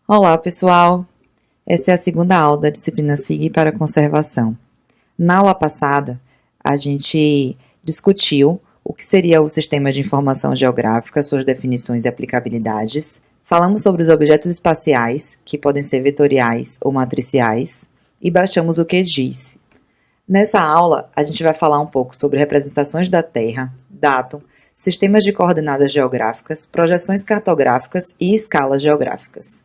Olá, pessoal! Essa é a segunda aula da disciplina SIG para Conservação. Na aula passada, a gente discutiu o que seria o Sistema de Informação Geográfica, suas definições e aplicabilidades. Falamos sobre os objetos espaciais, que podem ser vetoriais ou matriciais, e baixamos o QGIS. Nessa aula, a gente vai falar um pouco sobre representações da Terra, datum, sistemas de coordenadas geográficas, projeções cartográficas e escalas geográficas.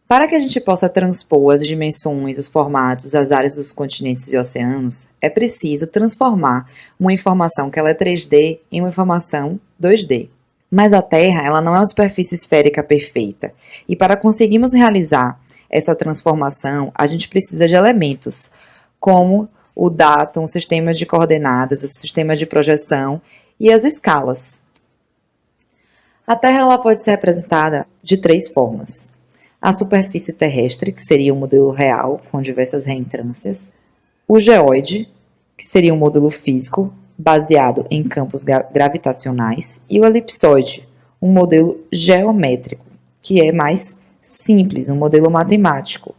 Para que a gente possa transpor as dimensões, os formatos, as áreas dos continentes e oceanos, é preciso transformar uma informação que ela é 3D em uma informação 2D. Mas a Terra, ela não é uma superfície esférica perfeita. E para conseguirmos realizar essa transformação, a gente precisa de elementos, como o datum, o sistema de coordenadas, o sistema de projeção e as escalas. A Terra ela pode ser representada de 3 formas. A superfície terrestre, que seria um modelo real, com diversas reentrâncias. O geóide, que seria um modelo físico, baseado em campos gravitacionais. E o elipsoide, um modelo geométrico, que é mais simples, um modelo matemático.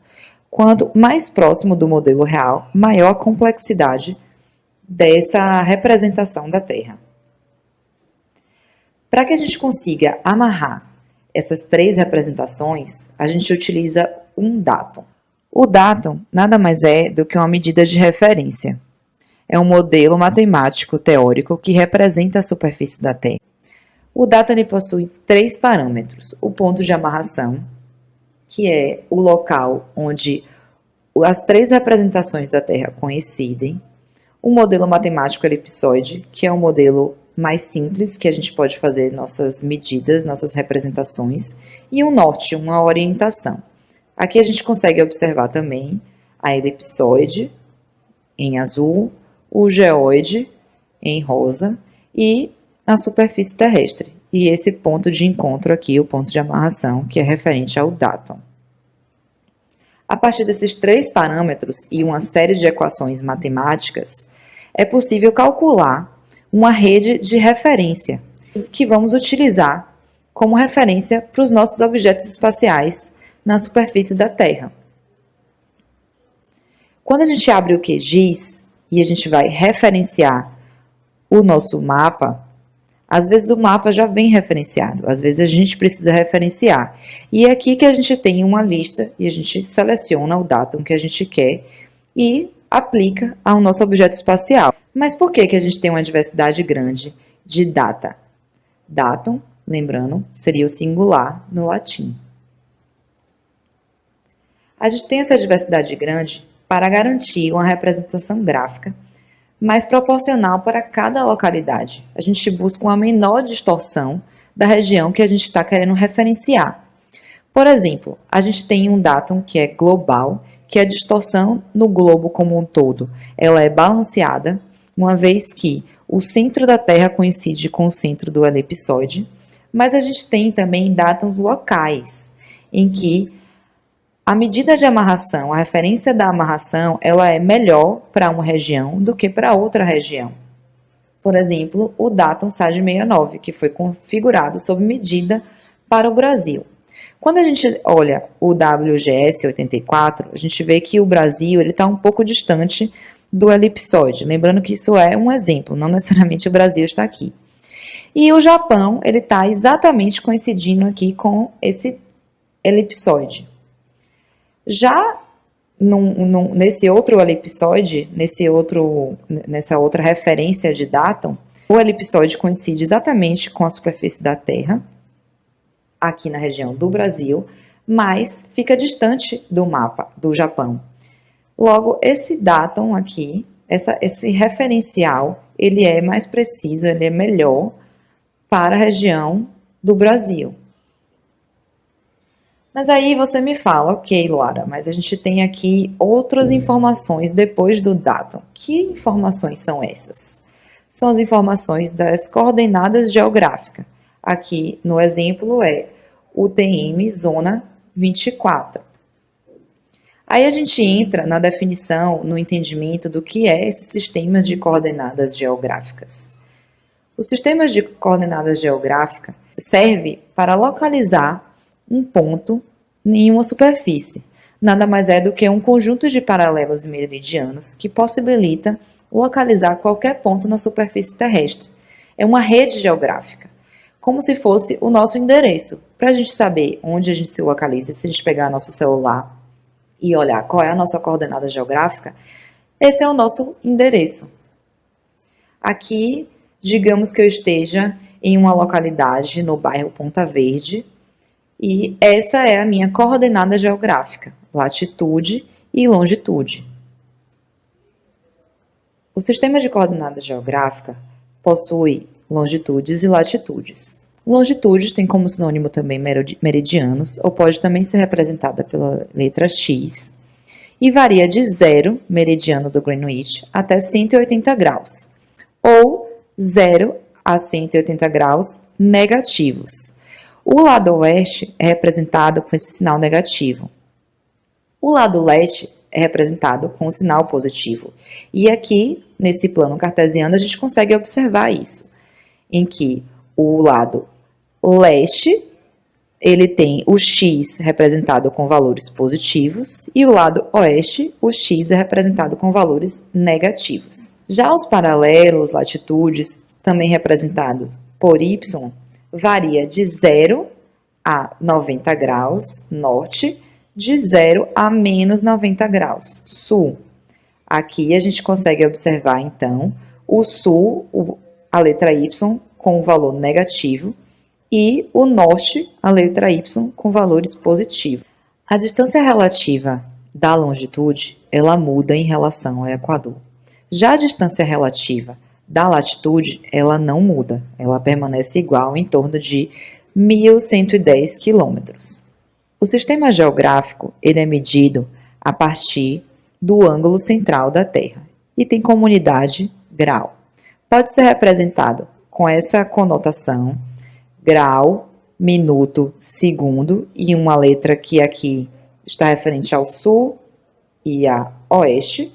Quanto mais próximo do modelo real, maior a complexidade dessa representação da Terra. Para que a gente consiga amarrar essas 3 representações, a gente utiliza um datum. O datum nada mais é do que uma medida de referência. É um modelo matemático teórico que representa a superfície da Terra. O datum ele possui 3 parâmetros. O ponto de amarração, que é o local onde as 3 representações da Terra coincidem. O modelo matemático elipsoide, que é um modelo mais simples, que a gente pode fazer nossas medidas, nossas representações, e um norte, uma orientação. Aqui a gente consegue observar também a elipsoide em azul, o geóide em rosa e a superfície terrestre. E esse ponto de encontro aqui, o ponto de amarração, que é referente ao datum. A partir desses 3 parâmetros e uma série de equações matemáticas, é possível calcular uma rede de referência, que vamos utilizar como referência para os nossos objetos espaciais na superfície da Terra. Quando a gente abre o QGIS e a gente vai referenciar o nosso mapa, às vezes o mapa já vem referenciado, às vezes a gente precisa referenciar. E é aqui que a gente tem uma lista e a gente seleciona o datum que a gente quer e aplica ao nosso objeto espacial. Mas por que a gente tem uma diversidade grande de data? Datum, lembrando, seria o singular no latim. A gente tem essa diversidade grande para garantir uma representação gráfica mais proporcional para cada localidade. A gente busca uma menor distorção da região que a gente está querendo referenciar. Por exemplo, a gente tem um datum que é global, que a distorção no globo como um todo, ela é balanceada, uma vez que o centro da Terra coincide com o centro do elipsoide, mas a gente tem também datums locais, em que a medida de amarração, a referência da amarração, ela é melhor para uma região do que para outra região. Por exemplo, o datum SAD 69, que foi configurado sob medida para o Brasil. Quando a gente olha o WGS 84, a gente vê que o Brasil está um pouco distante do elipsoide. Lembrando que isso é um exemplo, não necessariamente o Brasil está aqui. E o Japão ele está exatamente coincidindo aqui com esse elipsoide. Já nesse outro elipsoide, nessa outra referência de datum, o elipsoide coincide exatamente com a superfície da Terra, aqui na região do Brasil, mas fica distante do mapa do Japão. Logo, esse datum aqui, esse referencial, ele é mais preciso, ele é melhor para a região do Brasil. Mas aí você me fala, ok, Luara, mas a gente tem aqui outras informações depois do datum. Que informações são essas? São as informações das coordenadas geográficas. Aqui no exemplo é UTM Zona 24. Aí a gente entra na definição, no entendimento do que é esses sistemas de coordenadas geográficas. Os sistemas de coordenadas geográficas servem para localizar um ponto em uma superfície. Nada mais é do que um conjunto de paralelos meridianos que possibilita localizar qualquer ponto na superfície terrestre. É uma rede geográfica, como se fosse o nosso endereço. Para a gente saber onde a gente se localiza, se a gente pegar nosso celular e olhar qual é a nossa coordenada geográfica, esse é o nosso endereço. Aqui, digamos que eu esteja em uma localidade no bairro Ponta Verde e essa é a minha coordenada geográfica, latitude e longitude. O sistema de coordenadas geográfica possui longitudes e latitudes. Longitudes tem como sinônimo também meridianos, ou pode também ser representada pela letra X, e varia de 0, meridiano do Greenwich, até 180 graus, ou 0 a 180 graus negativos. O lado oeste é representado com esse sinal negativo. O lado leste é representado com o sinal positivo. E aqui, nesse plano cartesiano, a gente consegue observar isso, em que o lado leste, ele tem o x representado com valores positivos e o lado oeste, o x é representado com valores negativos. Já os paralelos, latitudes, também representados por y, varia de 0 a 90 graus norte, de 0 a menos 90 graus sul. Aqui a gente consegue observar, então, o sul, a letra y, com o valor negativo, e o norte, a letra y, com valores positivos. A distância relativa da longitude, ela muda em relação ao Equador. Já a distância relativa da latitude, ela não muda, ela permanece igual em torno de 1.110 quilômetros. O sistema geográfico, ele é medido a partir do ângulo central da Terra e tem como unidade grau. Pode ser representado com essa conotação grau, minuto, segundo e uma letra que aqui está referente ao sul e a oeste,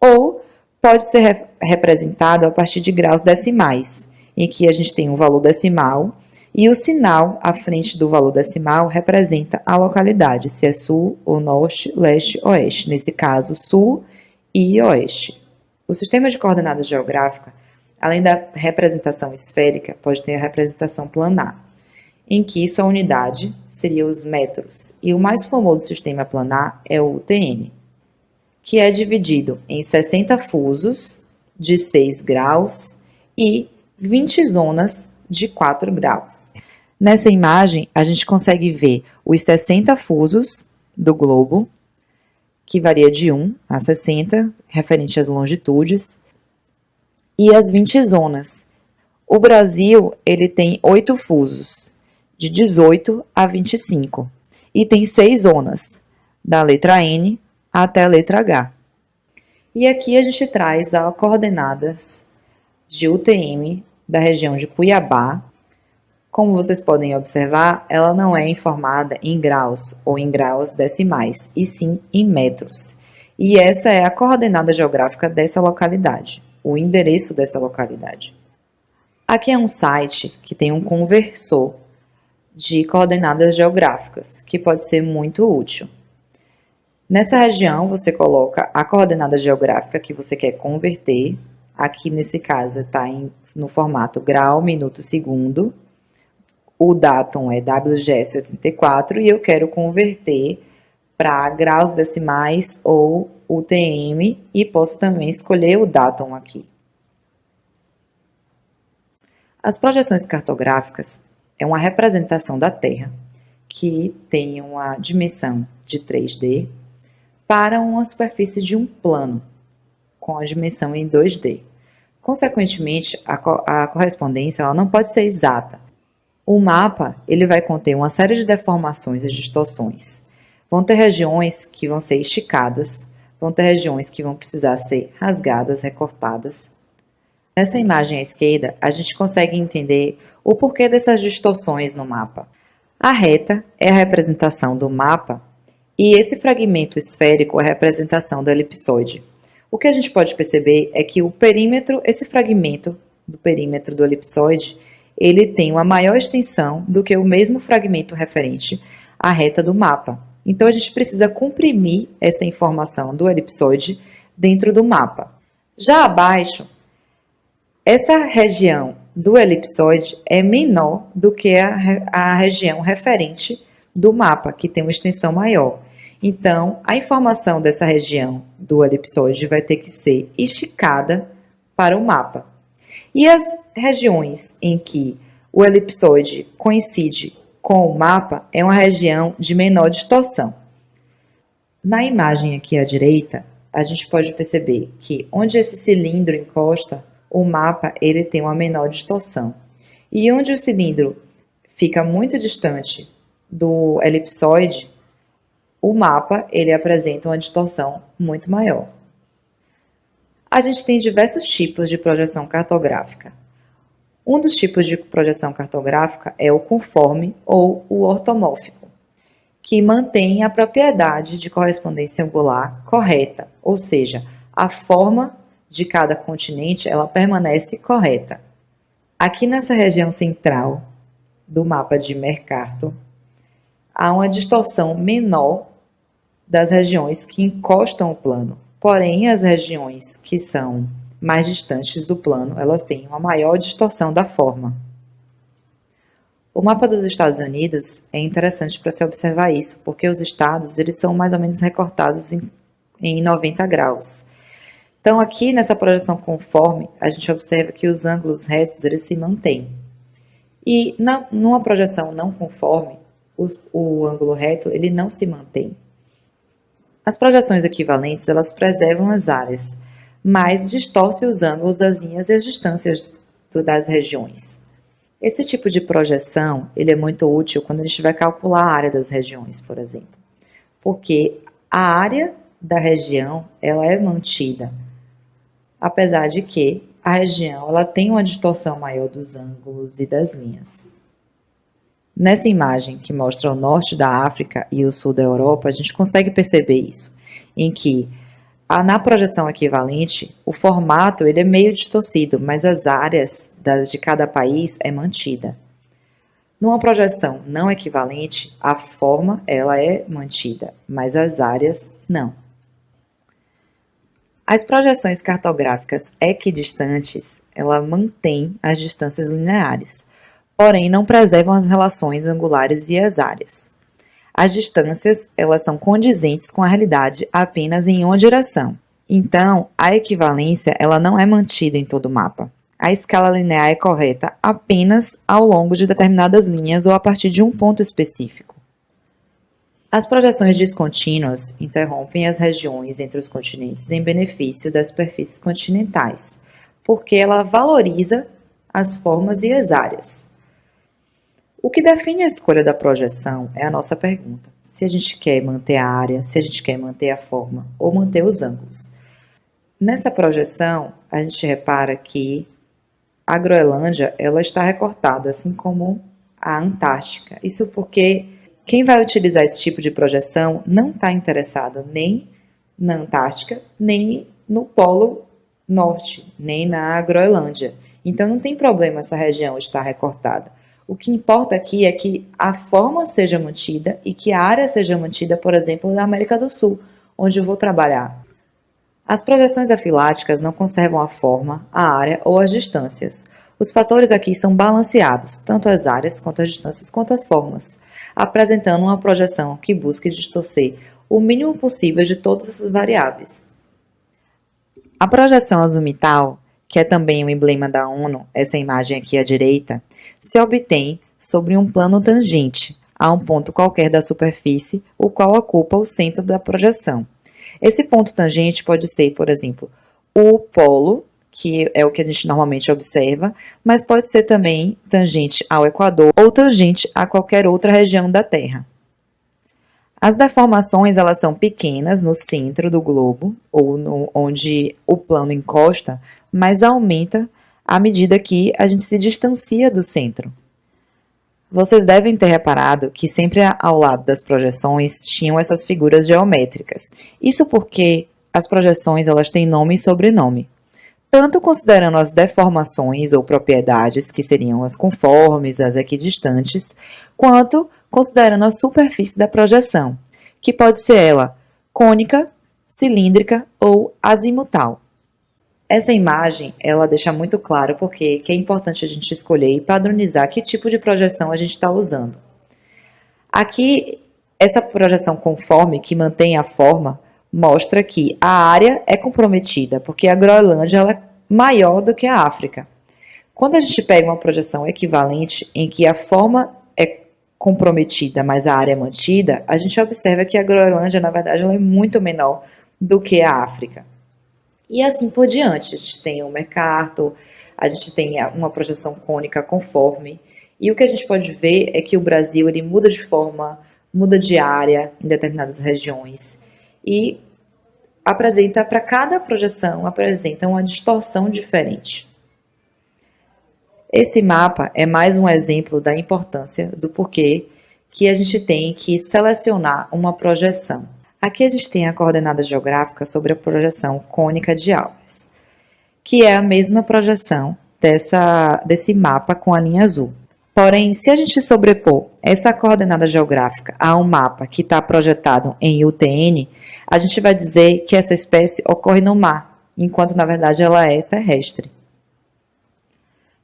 ou pode ser representado a partir de graus decimais, em que a gente tem um valor decimal e o sinal à frente do valor decimal representa a localidade, se é sul ou norte, leste, oeste, nesse caso sul e oeste. O sistema de coordenadas geográfica, além da representação esférica, pode ter a representação planar, em que sua unidade seria os metros, e o mais famoso sistema planar é o UTM, que é dividido em 60 fusos de 6 graus e 20 zonas de 4 graus. Nessa imagem, a gente consegue ver os 60 fusos do globo, que varia de 1 a 60, referente às longitudes, e as 20 zonas. O Brasil, ele tem 8 fusos, de 18 a 25, e tem 6 zonas, da letra N até a letra H. E aqui a gente traz as coordenadas de UTM da região de Cuiabá. Como vocês podem observar, ela não é informada em graus ou em graus decimais, e sim em metros. E essa é a coordenada geográfica dessa localidade, o endereço dessa localidade. Aqui é um site que tem um conversor de coordenadas geográficas, que pode ser muito útil. Nessa região, você coloca a coordenada geográfica que você quer converter. Aqui, nesse caso, está no formato grau, minuto, segundo. O datum é WGS 84 e eu quero converter para graus decimais ou UTM e posso também escolher o datum aqui. As projeções cartográficas é uma representação da Terra que tem uma dimensão de 3D para uma superfície de um plano com a dimensão em 2D. Consequentemente, a correspondência ela não pode ser exata. O mapa ele vai conter uma série de deformações e distorções. Vão ter regiões que vão ser esticadas, vão ter regiões que vão precisar ser rasgadas, recortadas. Nessa imagem à esquerda, a gente consegue entender o porquê dessas distorções no mapa. A reta é a representação do mapa e esse fragmento esférico é a representação do elipsoide. O que a gente pode perceber é que o perímetro, esse fragmento do perímetro do elipsoide, ele tem uma maior extensão do que o mesmo fragmento referente à reta do mapa. Então, a gente precisa comprimir essa informação do elipsoide dentro do mapa. Já abaixo, essa região do elipsoide é menor do que a região referente do mapa, que tem uma extensão maior. Então, a informação dessa região do elipsoide vai ter que ser esticada para o mapa. E as regiões em que o elipsoide coincide com o mapa é uma região de menor distorção. Na imagem aqui à direita, a gente pode perceber que onde esse cilindro encosta, o mapa ele tem uma menor distorção. E onde o cilindro fica muito distante do elipsoide, o mapa ele apresenta uma distorção muito maior. A gente tem diversos tipos de projeção cartográfica. Um dos tipos de projeção cartográfica é o conforme ou o ortomórfico, que mantém a propriedade de correspondência angular correta, ou seja, a forma de cada continente ela permanece correta. Aqui nessa região central do mapa de Mercator, há uma distorção menor das regiões que encostam o plano, porém as regiões que são mais distantes do plano, elas têm uma maior distorção da forma. O mapa dos Estados Unidos é interessante para se observar isso, porque os estados eles são mais ou menos recortados em 90 graus. Então, aqui nessa projeção conforme, a gente observa que os ângulos retos eles se mantêm. E numa projeção não conforme, o ângulo reto ele não se mantém. As projeções equivalentes elas preservam as áreas, mas distorce os ângulos, as linhas e as distâncias das regiões. Esse tipo de projeção ele é muito útil quando a gente vai calcular a área das regiões, por exemplo, porque a área da região ela é mantida, apesar de que a região ela tem uma distorção maior dos ângulos e das linhas. Nessa imagem que mostra o norte da África e o sul da Europa, a gente consegue perceber isso, em que na projeção equivalente, o formato ele é meio distorcido, mas as áreas de cada país é mantida. Numa projeção não equivalente, a forma ela é mantida, mas as áreas não. As projeções cartográficas equidistantes, ela mantém as distâncias lineares, porém não preservam as relações angulares e as áreas. As distâncias, elas são condizentes com a realidade apenas em uma direção. Então, a equivalência, ela não é mantida em todo o mapa. A escala linear é correta apenas ao longo de determinadas linhas ou a partir de um ponto específico. As projeções descontínuas interrompem as regiões entre os continentes em benefício das superfícies continentais, porque ela valoriza as formas e as áreas. O que define a escolha da projeção é a nossa pergunta. Se a gente quer manter a área, se a gente quer manter a forma ou manter os ângulos. Nessa projeção, a gente repara que a Groenlândia ela está recortada, assim como a Antártica. Isso porque quem vai utilizar esse tipo de projeção não está interessado nem na Antártica, nem no Polo Norte, nem na Groenlândia. Então não tem problema essa região estar recortada. O que importa aqui é que a forma seja mantida e que a área seja mantida, por exemplo, na América do Sul, onde eu vou trabalhar. As projeções afiláticas não conservam a forma, a área ou as distâncias. Os fatores aqui são balanceados, tanto as áreas quanto as distâncias quanto as formas, apresentando uma projeção que busque distorcer o mínimo possível de todas essas variáveis. A projeção azimutal, que é também o emblema da ONU, essa imagem aqui à direita, se obtém sobre um plano tangente a um ponto qualquer da superfície, o qual ocupa o centro da projeção. Esse ponto tangente pode ser, por exemplo, o polo, que é o que a gente normalmente observa, mas pode ser também tangente ao Equador ou tangente a qualquer outra região da Terra. As deformações elas são pequenas no centro do globo, ou onde o plano encosta, mas aumenta à medida que a gente se distancia do centro. Vocês devem ter reparado que sempre ao lado das projeções tinham essas figuras geométricas. Isso porque as projeções elas têm nome e sobrenome. tanto considerando as deformações ou propriedades, que seriam as conformes, as equidistantes, quanto considerando a superfície da projeção, que pode ser ela cônica, cilíndrica ou azimutal. Essa imagem, ela deixa muito claro porque que é importante a gente escolher e padronizar que tipo de projeção a gente está usando. Aqui, essa projeção conforme, que mantém a forma, mostra que a área é comprometida, porque a Groenlândia ela é maior do que a África. Quando a gente pega uma projeção equivalente, em que a forma é comprometida, mas a área é mantida, a gente observa que a Groenlândia, na verdade, ela é muito menor do que a África. E assim por diante. A gente tem o Mercator, a gente tem uma projeção cônica conforme, e o que a gente pode ver é que o Brasil ele muda de forma, muda de área em determinadas regiões, e apresenta, para cada projeção, apresenta uma distorção diferente. Esse mapa é mais um exemplo da importância do porquê que a gente tem que selecionar uma projeção. Aqui a gente tem a coordenada geográfica sobre a projeção cônica de Alpes, que é a mesma projeção desse mapa com a linha azul. Porém, se a gente sobrepor essa coordenada geográfica a um mapa que está projetado em UTN, a gente vai dizer que essa espécie ocorre no mar, enquanto na verdade ela é terrestre.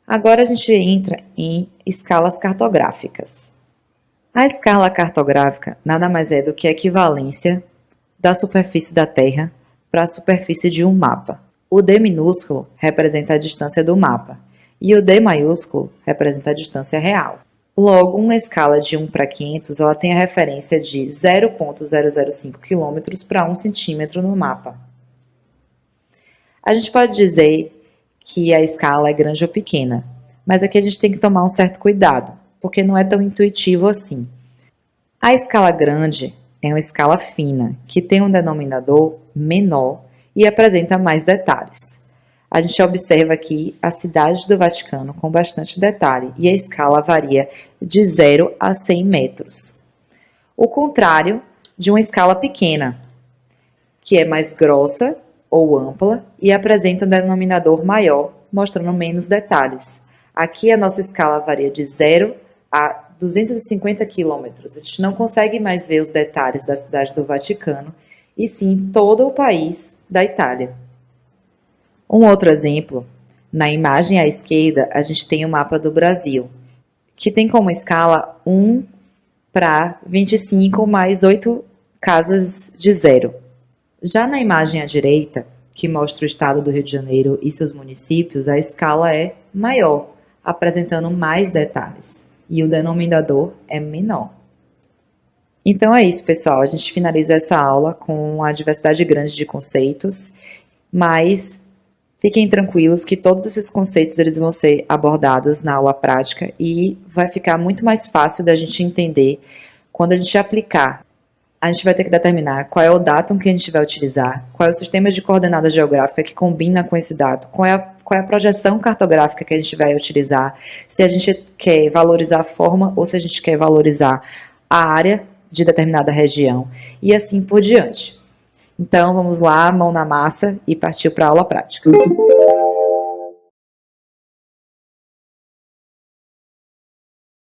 Agora a gente entra em escalas cartográficas. A escala cartográfica nada mais é do que a equivalência da superfície da Terra para a superfície de um mapa. O D minúsculo representa a distância do mapa e o D maiúsculo representa a distância real. Logo, uma escala de 1 para 500 ela tem a referência de 0,005 km para 1 centímetro no mapa. A gente pode dizer que a escala é grande ou pequena, mas aqui a gente tem que tomar um certo cuidado, porque não é tão intuitivo assim. A escala grande é uma escala fina, que tem um denominador menor e apresenta mais detalhes. A gente observa aqui a cidade do Vaticano com bastante detalhe e a escala varia de 0 a 100 metros. O contrário de uma escala pequena, que é mais grossa ou ampla e apresenta um denominador maior, mostrando menos detalhes. Aqui a nossa escala varia de 0 a 250 quilômetros. A gente não consegue mais ver os detalhes da cidade do Vaticano, e sim todo o país da Itália. Um outro exemplo, na imagem à esquerda, a gente tem o mapa do Brasil, que tem como escala 1 para 25 mais 8 casas de zero. Já na imagem à direita, que mostra o estado do Rio de Janeiro e seus municípios, a escala é maior, apresentando mais detalhes, e o denominador é menor. Então é isso, pessoal. A gente finaliza essa aula com a diversidade grande de conceitos, mas fiquem tranquilos que todos esses conceitos eles vão ser abordados na aula prática e vai ficar muito mais fácil da gente entender quando a gente aplicar. A gente vai ter que determinar qual é o datum que a gente vai utilizar, qual é o sistema de coordenada geográfica que combina com esse datum, qual é a projeção cartográfica que a gente vai utilizar, se a gente quer valorizar a forma ou se a gente quer valorizar a área de determinada região e assim por diante. Então, vamos lá, mão na massa e partir para a aula prática.